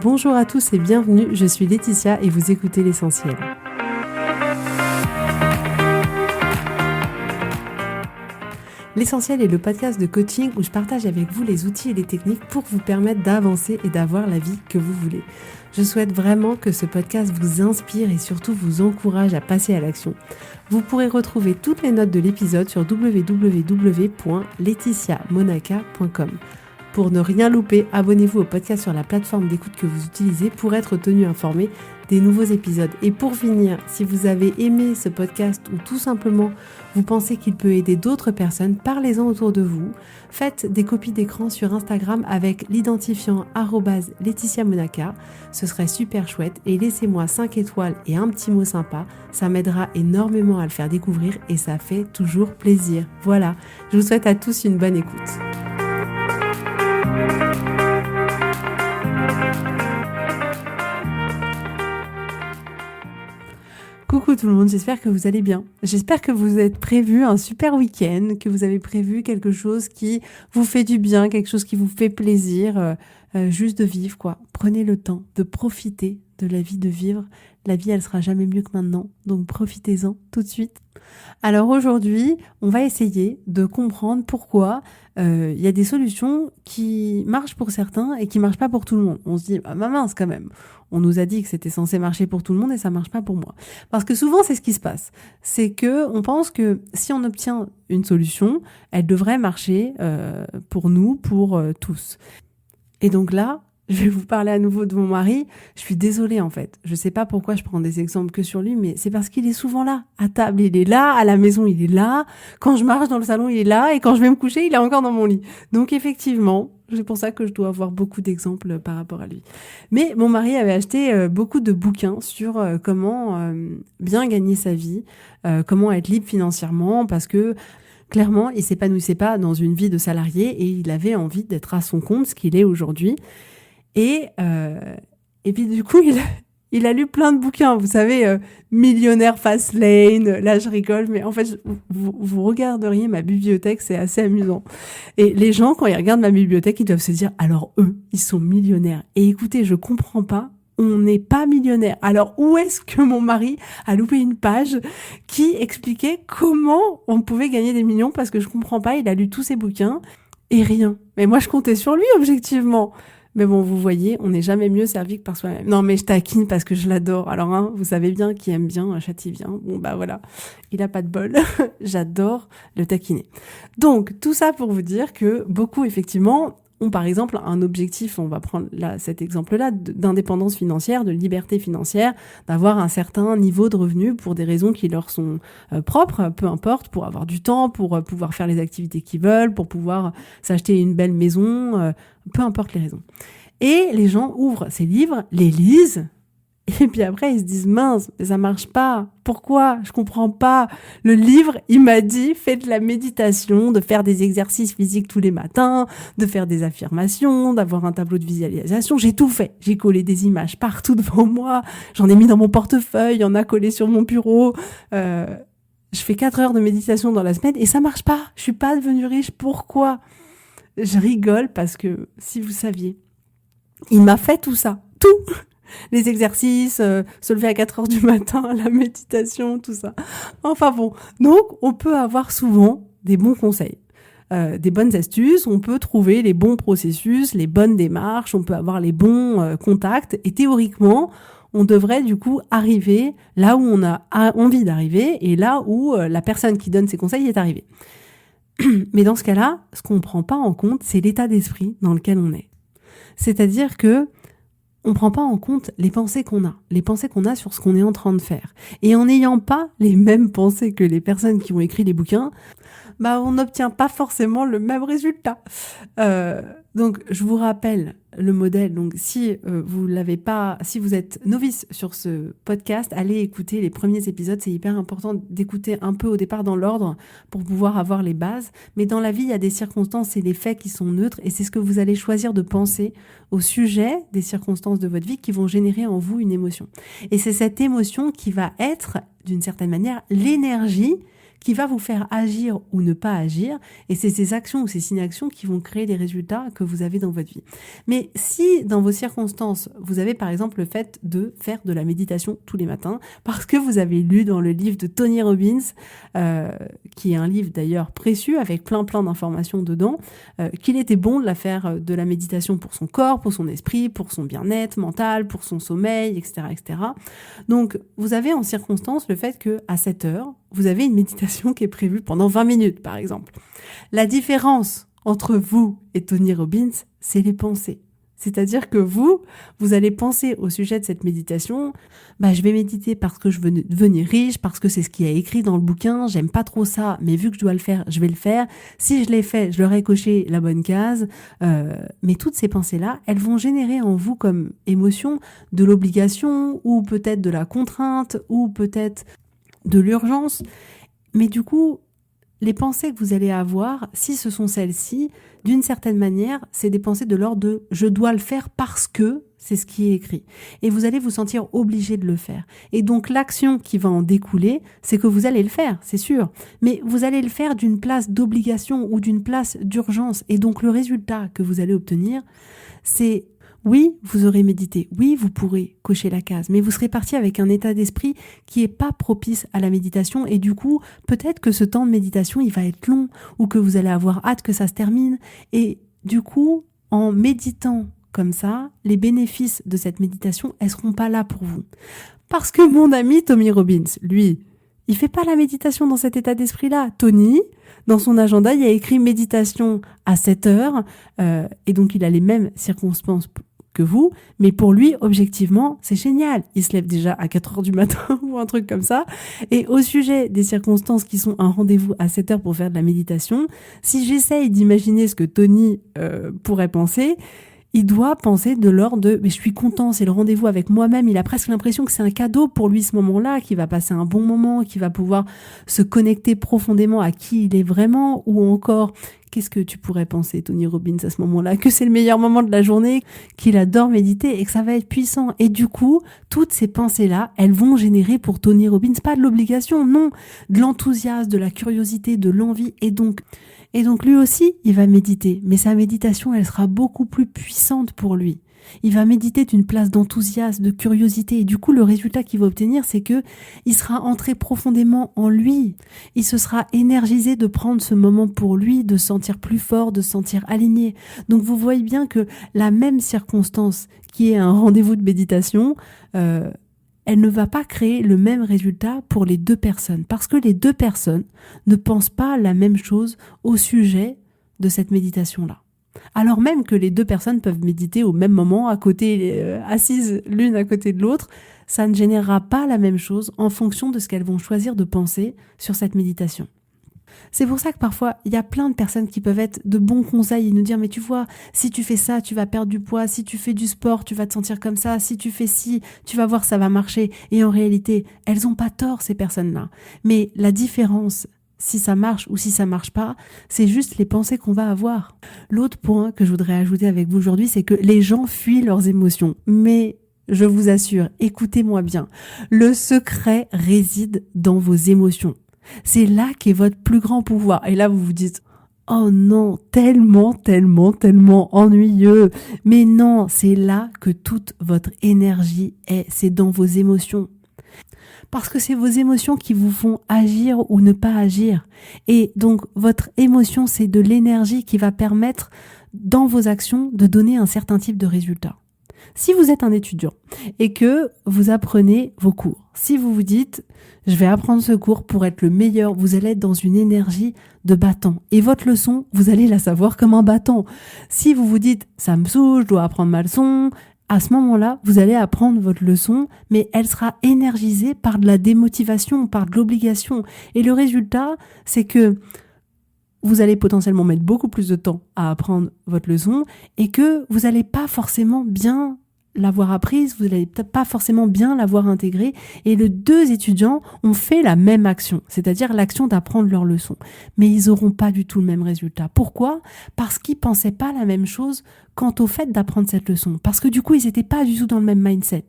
Bonjour à tous et bienvenue, je suis Laetitia et vous écoutez L'Essentiel. L'Essentiel est le podcast de coaching où je partage avec vous les outils et les techniques pour vous permettre d'avancer et d'avoir la vie que vous voulez. Je souhaite vraiment que ce podcast vous inspire et surtout vous encourage à passer à l'action. Vous pourrez retrouver toutes les notes de l'épisode sur www.laetitiamonaca.com. Pour ne rien louper, abonnez-vous au podcast sur la plateforme d'écoute que vous utilisez pour être tenu informé des nouveaux épisodes. Et pour finir, si vous avez aimé ce podcast ou tout simplement vous pensez qu'il peut aider d'autres personnes, parlez-en autour de vous. Faites des copies d'écran sur Instagram avec l'identifiant @LaetitiaMonaca. Ce serait super chouette et laissez-moi 5 étoiles et un petit mot sympa. Ça m'aidera énormément à le faire découvrir et ça fait toujours plaisir. Voilà, je vous souhaite à tous une bonne écoute. Coucou tout le monde, j'espère que vous allez bien. J'espère que vous êtes prévu un super week-end, que vous avez prévu quelque chose qui vous fait du bien, quelque chose qui vous fait plaisir, juste de vivre quoi. Prenez le temps de profiter de la vie, de vivre. La vie, elle sera jamais mieux que maintenant, donc profitez-en tout de suite. Alors aujourd'hui, on va essayer de comprendre pourquoi y a des solutions qui marchent pour certains et qui marchent pas pour tout le monde. On se dit, mince quand même, on nous a dit que c'était censé marcher pour tout le monde et ça marche pas pour moi. Parce que souvent, c'est ce qui se passe. C'est que on pense que si on obtient une solution, elle devrait marcher pour nous, pour tous. Et donc là, je vais vous parler à nouveau de mon mari. Je suis désolée en fait. Je sais pas pourquoi je prends des exemples que sur lui, mais c'est parce qu'il est souvent là. À table, il est là. À la maison, il est là. Quand je marche dans le salon, il est là. Et quand je vais me coucher, il est encore dans mon lit. Donc effectivement, c'est pour ça que je dois avoir beaucoup d'exemples par rapport à lui. Mais mon mari avait acheté beaucoup de bouquins sur comment bien gagner sa vie, comment être libre financièrement, parce que clairement, il s'épanouissait pas dans une vie de salarié et il avait envie d'être à son compte, ce qu'il est aujourd'hui. Et puis du coup, il a lu plein de bouquins, vous savez, Millionnaire Fast Lane, là je rigole, mais en fait, vous regarderiez ma bibliothèque, c'est assez amusant. Et les gens, quand ils regardent ma bibliothèque, ils doivent se dire, alors eux, ils sont millionnaires. Et écoutez, je comprends pas, on n'est pas millionnaire. Alors où est-ce que mon mari a loupé une page qui expliquait comment on pouvait gagner des millions? Parce que je comprends pas, il a lu tous ces bouquins et rien. Mais moi, je comptais sur lui, objectivement. Mais bon, vous voyez, on n'est jamais mieux servi que par soi-même. Non, mais je taquine parce que je l'adore. Alors, vous savez bien qui aime bien, châtie bien. Bon, bah voilà, il a pas de bol. J'adore le taquiner. Donc, tout ça pour vous dire que beaucoup, effectivement, ont par exemple un objectif, on va prendre là cet exemple-là, d'indépendance financière, de liberté financière, d'avoir un certain niveau de revenu pour des raisons qui leur sont propres, peu importe, pour avoir du temps, pour pouvoir faire les activités qu'ils veulent, pour pouvoir s'acheter une belle maison, peu importe les raisons. Et les gens ouvrent ces livres, les lisent, et puis après, ils se disent, mince, mais ça marche pas. Pourquoi? Je comprends pas. Le livre, il m'a dit, faites de la méditation, de faire des exercices physiques tous les matins, de faire des affirmations, d'avoir un tableau de visualisation. J'ai tout fait. J'ai collé des images partout devant moi. J'en ai mis dans mon portefeuille, il y en a collé sur mon bureau. Je fais 4 heures de méditation dans la semaine et ça marche pas. Je suis pas devenue riche. Pourquoi? Je rigole parce que, si vous saviez, il m'a fait tout ça. Tout! Les exercices, se lever à 4 heures du matin, la méditation, tout ça. Enfin bon, donc on peut avoir souvent des bons conseils, des bonnes astuces, on peut trouver les bons processus, les bonnes démarches, on peut avoir les bons contacts et théoriquement, on devrait du coup arriver là où on a envie d'arriver et là où la personne qui donne ses conseils est arrivée. Mais dans ce cas-là, ce qu'on ne prend pas en compte, c'est l'état d'esprit dans lequel on est. C'est-à-dire que on prend pas en compte les pensées qu'on a sur ce qu'on est en train de faire. Et en n'ayant pas les mêmes pensées que les personnes qui ont écrit les bouquins, on n'obtient pas forcément le même résultat. Donc, je vous rappelle le modèle. Donc, si vous l'avez pas, si vous êtes novice sur ce podcast, allez écouter les premiers épisodes. C'est hyper important d'écouter un peu au départ dans l'ordre pour pouvoir avoir les bases. Mais dans la vie, il y a des circonstances et des faits qui sont neutres et c'est ce que vous allez choisir de penser au sujet des circonstances de votre vie qui vont générer en vous une émotion. Et c'est cette émotion qui va être, d'une certaine manière, l'énergie qui va vous faire agir ou ne pas agir, et c'est ces actions ou ces inactions qui vont créer les résultats que vous avez dans votre vie. Mais si dans vos circonstances, vous avez par exemple le fait de faire de la méditation tous les matins, parce que vous avez lu dans le livre de Tony Robbins, qui est un livre d'ailleurs précieux avec plein d'informations dedans, qu'il était bon de la faire de la méditation pour son corps, pour son esprit, pour son bien-être mental, pour son sommeil, etc., etc. Donc, vous avez en circonstance le fait que à 7 heures, vous avez une méditation qui est prévue pendant 20 minutes, par exemple. La différence entre vous et Tony Robbins, c'est les pensées. C'est-à-dire que vous allez penser au sujet de cette méditation, je vais méditer parce que je veux devenir riche, parce que c'est ce qui est écrit dans le bouquin, j'aime pas trop ça, mais vu que je dois le faire, je vais le faire. Si je l'ai fait, je leur ai coché la bonne case. Mais toutes ces pensées-là, elles vont générer en vous comme émotion de l'obligation, ou peut-être de la contrainte, ou peut-être de l'urgence. Mais du coup, les pensées que vous allez avoir, si ce sont celles-ci, d'une certaine manière, c'est des pensées de l'ordre de « je dois le faire parce que » c'est ce qui est écrit. Et vous allez vous sentir obligé de le faire. Et donc l'action qui va en découler, c'est que vous allez le faire, c'est sûr. Mais vous allez le faire d'une place d'obligation ou d'une place d'urgence. Et donc le résultat que vous allez obtenir, c'est oui, vous aurez médité, oui, vous pourrez cocher la case, mais vous serez parti avec un état d'esprit qui est pas propice à la méditation, et du coup, peut-être que ce temps de méditation, il va être long, ou que vous allez avoir hâte que ça se termine, et du coup, en méditant comme ça, les bénéfices de cette méditation, elles seront pas là pour vous. Parce que mon ami Tony Robbins, lui, il fait pas la méditation dans cet état d'esprit-là. Tony, dans son agenda, il y a écrit méditation à 7 heures, et donc il a les mêmes circonstances que vous, mais pour lui, objectivement, c'est génial. Il se lève déjà à 4 heures du matin ou un truc comme ça. Et au sujet des circonstances qui sont un rendez-vous à 7 heures pour faire de la méditation, si j'essaye d'imaginer ce que Tony pourrait penser, il doit penser de l'ordre de « mais je suis content, c'est le rendez-vous avec moi-même ». Il a presque l'impression que c'est un cadeau pour lui ce moment-là, qu'il va passer un bon moment, qu'il va pouvoir se connecter profondément à qui il est vraiment, ou encore qu'est-ce que tu pourrais penser, Tony Robbins, à ce moment-là, que c'est le meilleur moment de la journée, qu'il adore méditer et que ça va être puissant. Et du coup, toutes ces pensées-là, elles vont générer pour Tony Robbins pas de l'obligation, non, de l'enthousiasme, de la curiosité, de l'envie, et donc lui aussi, il va méditer, mais sa méditation, elle sera beaucoup plus puissante pour lui. Il va méditer d'une place d'enthousiasme, de curiosité, et du coup, le résultat qu'il va obtenir, c'est que il sera entré profondément en lui. Il se sera énergisé de prendre ce moment pour lui, de se sentir plus fort, de se sentir aligné. Donc, vous voyez bien que la même circonstance qui est un rendez-vous de méditation, elle ne va pas créer le même résultat pour les deux personnes, parce que les deux personnes ne pensent pas la même chose au sujet de cette méditation-là. Alors même que les deux personnes peuvent méditer au même moment, à côté, assises l'une à côté de l'autre, ça ne générera pas la même chose en fonction de ce qu'elles vont choisir de penser sur cette méditation. C'est pour ça que parfois, il y a plein de personnes qui peuvent être de bons conseils et nous dire « mais tu vois, si tu fais ça, tu vas perdre du poids, si tu fais du sport, tu vas te sentir comme ça, si tu fais ci, tu vas voir, ça va marcher ». Et en réalité, elles n'ont pas tort, ces personnes-là. Mais la différence, si ça marche ou si ça marche pas, c'est juste les pensées qu'on va avoir. L'autre point que je voudrais ajouter avec vous aujourd'hui, c'est que les gens fuient leurs émotions. Mais je vous assure, écoutez-moi bien, le secret réside dans vos émotions. C'est là qu'est votre plus grand pouvoir. Et là, vous vous dites « oh non, tellement ennuyeux ». Mais non, c'est là que toute votre énergie est. C'est dans vos émotions. Parce que c'est vos émotions qui vous font agir ou ne pas agir. Et donc, votre émotion, c'est de l'énergie qui va permettre, dans vos actions, de donner un certain type de résultat. Si vous êtes un étudiant et que vous apprenez vos cours, si vous vous dites « je vais apprendre ce cours pour être le meilleur », vous allez être dans une énergie de battant. Et votre leçon, vous allez la savoir comme un battant. Si vous vous dites « ça me saoule, je dois apprendre ma leçon », à ce moment-là, vous allez apprendre votre leçon, mais elle sera énergisée par de la démotivation, par de l'obligation. Et le résultat, c'est que vous allez potentiellement mettre beaucoup plus de temps à apprendre votre leçon et que vous n'allez pas forcément bien l'avoir apprise, vous n'allez peut-être pas forcément bien l'avoir intégrée. Et les deux étudiants ont fait la même action, c'est-à-dire l'action d'apprendre leur leçon. Mais ils n'auront pas du tout le même résultat. Pourquoi ? Parce qu'ils ne pensaient pas la même chose quant au fait d'apprendre cette leçon. Parce que du coup, ils n'étaient pas du tout dans le même mindset.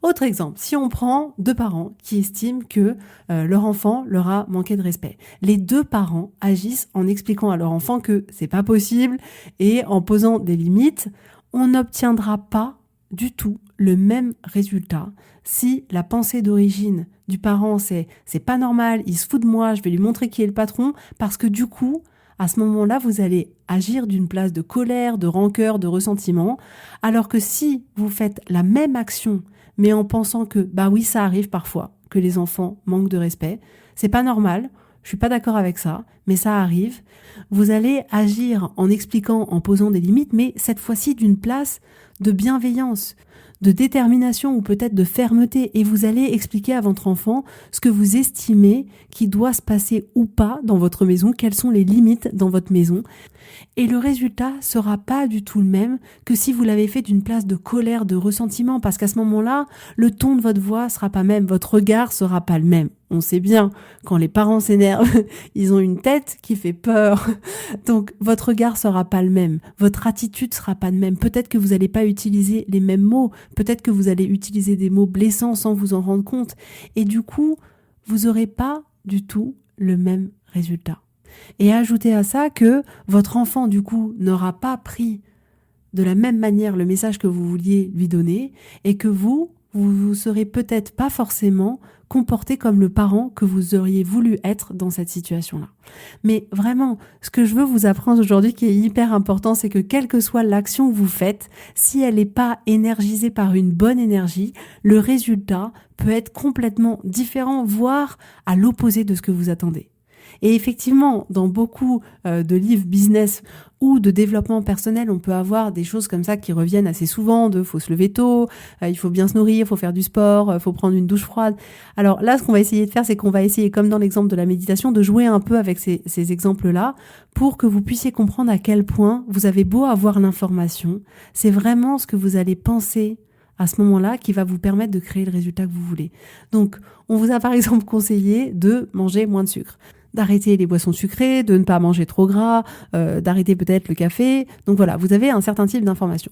Autre exemple, si on prend deux parents qui estiment que leur enfant leur a manqué de respect. Les deux parents agissent en expliquant à leur enfant que c'est pas possible et en posant des limites, on n'obtiendra pas du tout le même résultat si la pensée d'origine du parent c'est pas normal, il se fout de moi, je vais lui montrer qui est le patron, parce que du coup, à ce moment-là, vous allez agir d'une place de colère, de rancœur, de ressentiment, alors que si vous faites la même action mais en pensant que, bah oui, ça arrive parfois, que les enfants manquent de respect. C'est pas normal, je suis pas d'accord avec ça, mais ça arrive. Vous allez agir en expliquant, en posant des limites, mais cette fois-ci d'une place de bienveillance, de détermination ou peut-être de fermeté, et vous allez expliquer à votre enfant ce que vous estimez qui doit se passer ou pas dans votre maison, quelles sont les limites dans votre maison. Et le résultat sera pas du tout le même que si vous l'avez fait d'une place de colère, de ressentiment, parce qu'à ce moment-là, le ton de votre voix sera pas même, votre regard sera pas le même. On sait bien, quand les parents s'énervent, ils ont une tête qui fait peur. Donc, votre regard sera pas le même. Votre attitude sera pas le même. Peut-être que vous n'allez pas utiliser les mêmes mots. Peut-être que vous allez utiliser des mots blessants sans vous en rendre compte. Et du coup, vous aurez pas du tout le même résultat. Et ajoutez à ça que votre enfant, du coup, n'aura pas pris de la même manière le message que vous vouliez lui donner et que vous serez peut-être pas forcément comporté comme le parent que vous auriez voulu être dans cette situation-là. Mais vraiment, ce que je veux vous apprendre aujourd'hui qui est hyper important, c'est que quelle que soit l'action que vous faites, si elle n'est pas énergisée par une bonne énergie, le résultat peut être complètement différent, voire à l'opposé de ce que vous attendez. Et effectivement, dans beaucoup de livres business ou de développement personnel, on peut avoir des choses comme ça qui reviennent assez souvent, de faut se lever tôt, il faut bien se nourrir, faut faire du sport, faut prendre une douche froide. Alors là, ce qu'on va essayer de faire, c'est qu'on va essayer, comme dans l'exemple de la méditation, de jouer un peu avec ces exemples-là pour que vous puissiez comprendre à quel point vous avez beau avoir l'information, c'est vraiment ce que vous allez penser à ce moment-là qui va vous permettre de créer le résultat que vous voulez. Donc, on vous a par exemple conseillé de manger moins de sucre, d'arrêter les boissons sucrées, de ne pas manger trop gras, d'arrêter peut-être le café. Donc voilà, vous avez un certain type d'informations.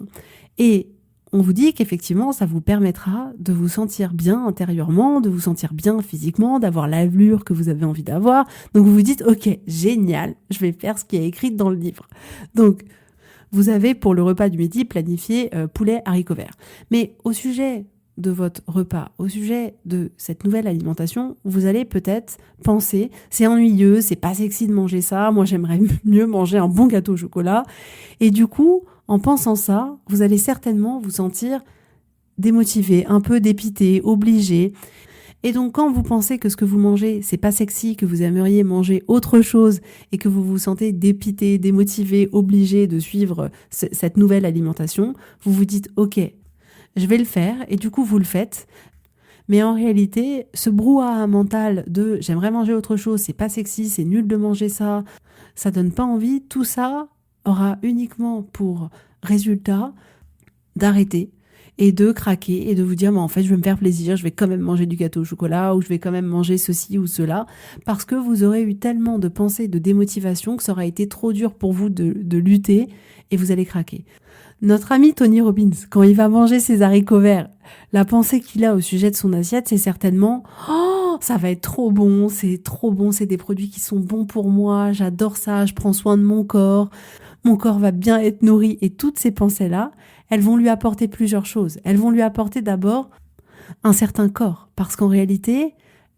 Et on vous dit qu'effectivement, ça vous permettra de vous sentir bien intérieurement, de vous sentir bien physiquement, d'avoir l'allure que vous avez envie d'avoir. Donc vous vous dites, ok, génial, je vais faire ce qui est écrit dans le livre. Donc, vous avez pour le repas du midi planifié poulet haricots verts. Mais au sujet de votre repas, au sujet de cette nouvelle alimentation, vous allez peut-être penser, c'est ennuyeux, c'est pas sexy de manger ça, moi j'aimerais mieux manger un bon gâteau au chocolat. Et du coup, en pensant ça, vous allez certainement vous sentir démotivé, un peu dépité, obligé. Et donc quand vous pensez que ce que vous mangez, c'est pas sexy, que vous aimeriez manger autre chose et que vous vous sentez dépité, démotivé, obligé de suivre cette nouvelle alimentation, vous vous dites ok, je vais le faire, et du coup vous le faites. Mais en réalité, ce brouhaha mental de j'aimerais manger autre chose, c'est pas sexy, c'est nul de manger ça, ça donne pas envie, tout ça aura uniquement pour résultat d'arrêter et de craquer et de vous dire mais en fait je vais me faire plaisir, je vais quand même manger du gâteau au chocolat ou je vais quand même manger ceci ou cela, parce que vous aurez eu tellement de pensées de démotivation que ça aura été trop dur pour vous de lutter et vous allez craquer. Notre ami Tony Robbins, quand il va manger ses haricots verts, la pensée qu'il a au sujet de son assiette, c'est certainement « Oh, ça va être trop bon, c'est des produits qui sont bons pour moi, j'adore ça, je prends soin de mon corps va bien être nourri. » Et toutes ces pensées-là, elles vont lui apporter plusieurs choses. Elles vont lui apporter d'abord un certain corps, parce qu'en réalité,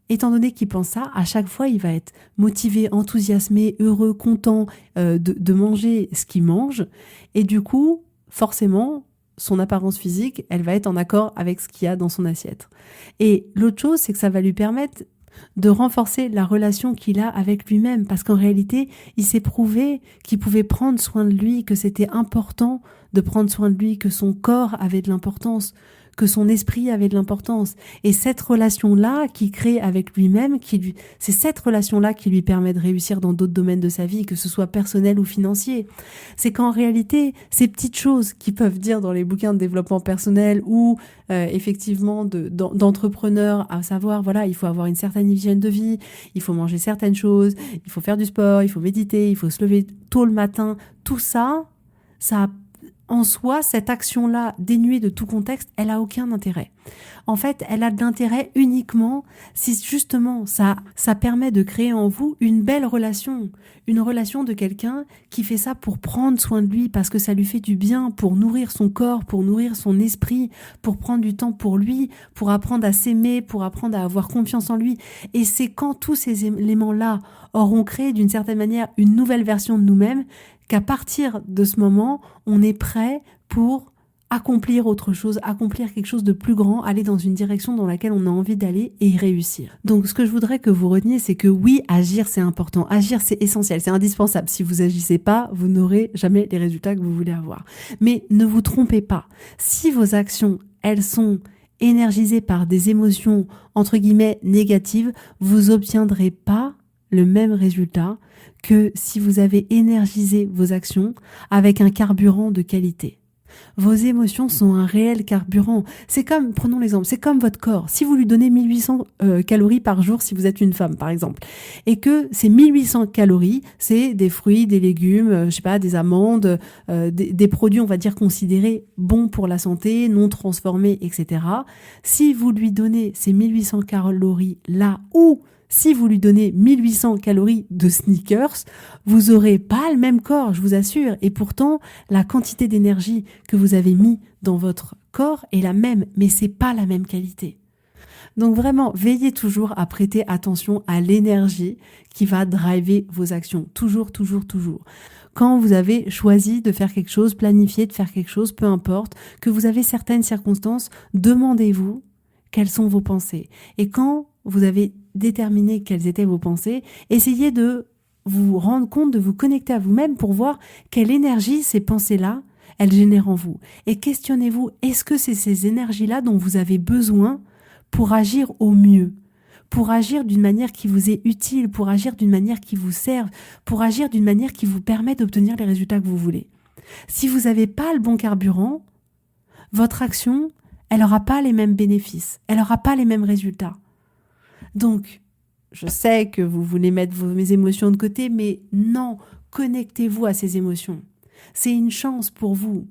étant donné qu'il pense ça, à chaque fois, il va être motivé, enthousiasmé, heureux, content de manger ce qu'il mange. Et du coup, forcément, son apparence physique, elle va être en accord avec ce qu'il y a dans son assiette. Et l'autre chose, c'est que ça va lui permettre de renforcer la relation qu'il a avec lui-même, parce qu'en réalité, il s'est prouvé qu'il pouvait prendre soin de lui, que c'était important de prendre soin de lui, que son corps avait de l'importance, que son esprit avait de l'importance. Et cette relation-là qu'il crée avec lui-même, c'est cette relation-là qui lui permet de réussir dans d'autres domaines de sa vie, que ce soit personnel ou financier. C'est qu'en réalité, ces petites choses qu'ils peuvent dire dans les bouquins de développement personnel ou effectivement d'entrepreneurs, à savoir, voilà, il faut avoir une certaine hygiène de vie, il faut manger certaines choses, il faut faire du sport, il faut méditer, il faut se lever tôt le matin, tout ça, ça en soi, cette action-là, dénuée de tout contexte, elle a aucun intérêt. En fait, elle a de l'intérêt uniquement si justement ça permet de créer en vous une belle relation. Une relation de quelqu'un qui fait ça pour prendre soin de lui, parce que ça lui fait du bien, pour nourrir son corps, pour nourrir son esprit, pour prendre du temps pour lui, pour apprendre à s'aimer, pour apprendre à avoir confiance en lui. Et c'est quand tous ces éléments-là auront créé d'une certaine manière une nouvelle version de nous-mêmes, qu'à partir de ce moment, on est prêt pour accomplir autre chose, accomplir quelque chose de plus grand, aller dans une direction dans laquelle on a envie d'aller et y réussir. Donc ce que je voudrais que vous reteniez, c'est que oui, agir c'est important, agir c'est essentiel, c'est indispensable. Si vous agissez pas, vous n'aurez jamais les résultats que vous voulez avoir. Mais ne vous trompez pas, si vos actions, elles sont énergisées par des émotions entre guillemets négatives, vous obtiendrez pas le même résultat que si vous avez énergisé vos actions avec un carburant de qualité. Vos émotions sont un réel carburant. C'est comme, prenons l'exemple, c'est comme votre corps. Si vous lui donnez 1800 calories par jour, si vous êtes une femme par exemple, et que ces 1800 calories, c'est des fruits, des légumes, des amandes, des produits, on va dire, considérés bons pour la santé, non transformés, etc. Si vous lui donnez ces 1800 calories là où si vous lui donnez 1800 calories de sneakers, vous aurez pas le même corps, je vous assure. Et pourtant, la quantité d'énergie que vous avez mis dans votre corps est la même, mais c'est pas la même qualité. Donc vraiment, veillez toujours à prêter attention à l'énergie qui va driver vos actions. Toujours, toujours, toujours. Quand vous avez choisi de faire quelque chose, planifié de faire quelque chose, peu importe, que vous avez certaines circonstances, demandez-vous quelles sont vos pensées. Et quand vous avez déterminé quelles étaient vos pensées, essayez de vous rendre compte, de vous connecter à vous-même pour voir quelle énergie ces pensées-là, elles génèrent en vous. Et questionnez-vous, est-ce que c'est ces énergies-là dont vous avez besoin pour agir au mieux, pour agir d'une manière qui vous est utile, pour agir d'une manière qui vous serve, pour agir d'une manière qui vous permet d'obtenir les résultats que vous voulez. Si vous n'avez pas le bon carburant, votre action, elle n'aura pas les mêmes bénéfices, elle n'aura pas les mêmes résultats. Donc, je sais que vous voulez mettre vos émotions de côté, mais non, connectez-vous à ces émotions. C'est une chance pour vous.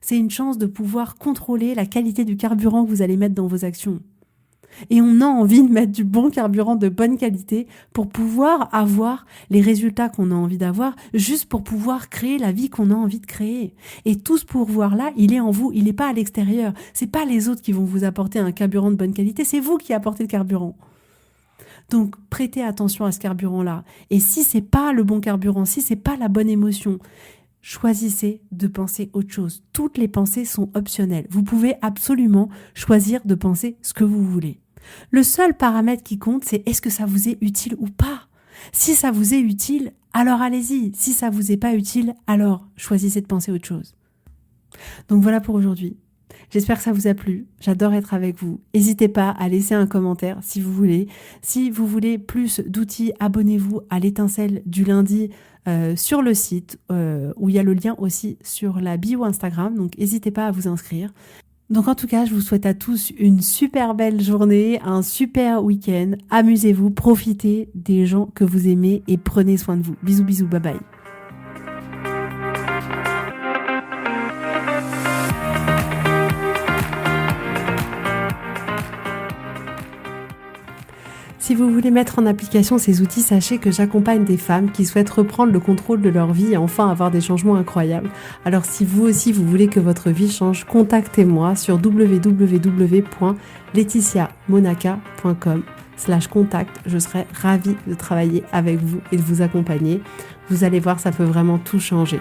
C'est une chance de pouvoir contrôler la qualité du carburant que vous allez mettre dans vos actions. Et on a envie de mettre du bon carburant de bonne qualité pour pouvoir avoir les résultats qu'on a envie d'avoir, juste pour pouvoir créer la vie qu'on a envie de créer. Et tout ce pouvoir-là, il est en vous, il n'est pas à l'extérieur. C'est pas les autres qui vont vous apporter un carburant de bonne qualité, c'est vous qui apportez le carburant. Donc, prêtez attention à ce carburant-là. Et si c'est pas le bon carburant, si c'est pas la bonne émotion, choisissez de penser autre chose. Toutes les pensées sont optionnelles. Vous pouvez absolument choisir de penser ce que vous voulez. Le seul paramètre qui compte, c'est est-ce que ça vous est utile ou pas. Si ça vous est utile, alors allez-y. Si ça vous est pas utile, alors choisissez de penser autre chose. Donc voilà pour aujourd'hui. J'espère que ça vous a plu. J'adore être avec vous. N'hésitez pas à laisser un commentaire si vous voulez. Si vous voulez plus d'outils, abonnez-vous à l'étincelle du lundi sur le site où il y a le lien aussi sur la bio Instagram. Donc n'hésitez pas à vous inscrire. Donc en tout cas, je vous souhaite à tous une super belle journée, un super week-end. Amusez-vous, profitez des gens que vous aimez et prenez soin de vous. Bisous, bisous, bye bye. Si vous voulez mettre en application ces outils, sachez que j'accompagne des femmes qui souhaitent reprendre le contrôle de leur vie et enfin avoir des changements incroyables. Alors si vous aussi vous voulez que votre vie change, contactez-moi sur www.laetitiamonaca.com/contact. Je serai ravie de travailler avec vous et de vous accompagner. Vous allez voir, ça peut vraiment tout changer.